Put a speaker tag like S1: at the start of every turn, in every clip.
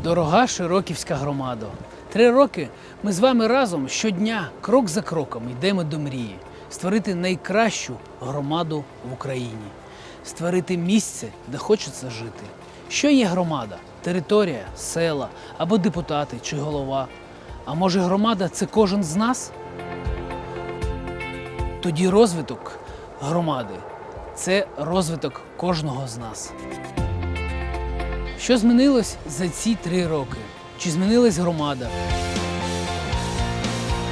S1: Дорога Широківська громадо, 3 роки ми з вами разом щодня, крок за кроком, йдемо до мрії. Створити найкращу громаду в Україні. Створити місце, де хочеться жити. Що є громада? Територія, села, або депутати чи голова. А може громада – це кожен з нас? Тоді розвиток громади – це розвиток кожного з нас. Що змінилось за ці 3 роки? Чи змінилась громада?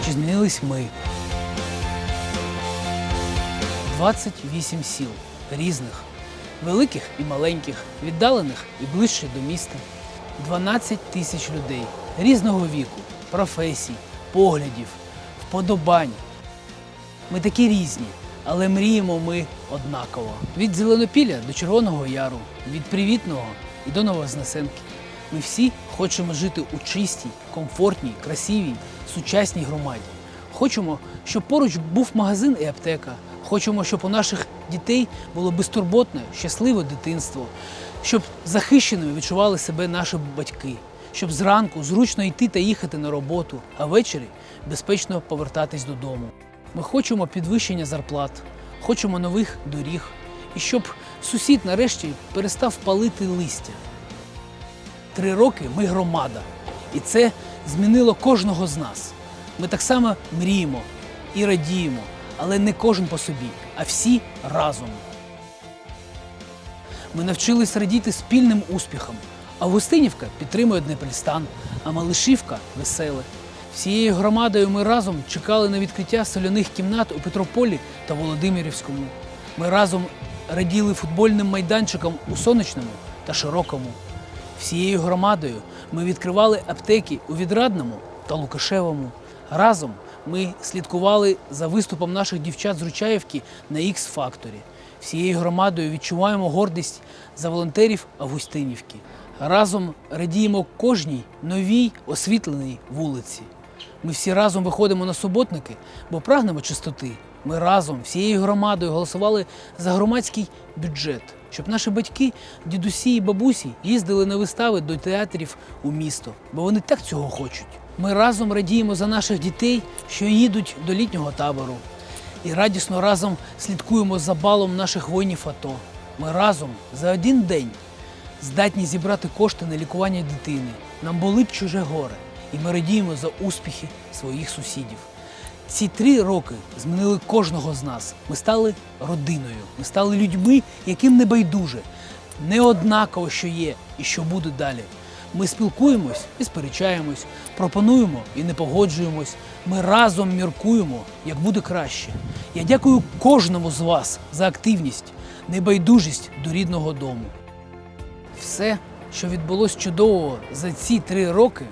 S1: Чи змінились ми? 28 сіл різних, великих і маленьких, віддалених і ближчих до міста. 12 тисяч людей різного віку, професій, поглядів, вподобань. Ми такі різні, але мріємо ми однаково. Від Зеленопілля до Червоного Яру, від Привітного і до Нововознесенки. Ми всі хочемо жити у чистій, комфортній, красивій, сучасній громаді. Хочемо, щоб поруч був магазин і аптека. Хочемо, щоб у наших дітей було безтурботне, щасливе дитинство. Щоб захищеними відчували себе наші батьки. Щоб зранку зручно йти та їхати на роботу, а ввечері безпечно повертатись додому. Ми хочемо підвищення зарплат, хочемо нових доріг. І щоб сусід нарешті перестав палити листя. 3 роки ми громада. І це змінило кожного з нас. Ми так само мріємо і радіємо, але не кожен по собі, а всі разом. Ми навчились радіти спільним успіхам. Августинівка підтримує Днепрстан, а Малишівка – веселе. Всією громадою ми разом чекали на відкриття соляних кімнат у Петрополі та Володимирівському. Ми разом раділи футбольним майданчикам у Сонячному та Широкому. Всією громадою ми відкривали аптеки у Відрадному та Лукашевому. Разом ми слідкували за виступом наших дівчат з Ручаївки на Ікс-факторі. Всією громадою відчуваємо гордість за волонтерів Августинівки. Разом радіємо кожній новій освітленій вулиці. Ми всі разом виходимо на суботники, бо прагнемо чистоти. Ми разом, всією громадою голосували за громадський бюджет, щоб наші батьки, дідусі і бабусі їздили на вистави до театрів у місто, бо вони так цього хочуть. Ми разом радіємо за наших дітей, що їдуть до літнього табору. І радісно разом слідкуємо за балом наших воїнів АТО. Ми разом за один день здатні зібрати кошти на лікування дитини. Нам болить чуже горе, і ми радіємо за успіхи своїх сусідів. Ці 3 роки змінили кожного з нас. Ми стали родиною, ми стали людьми, яким не байдуже, не однаково, що є і що буде далі. Ми спілкуємось і сперечаємось, пропонуємо і не погоджуємось. Ми разом міркуємо, як буде краще. Я дякую кожному з вас за активність, небайдужість до рідного дому. Все, що відбулось чудового за ці 3 роки,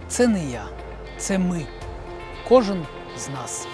S1: це не я, це ми, кожен з нас.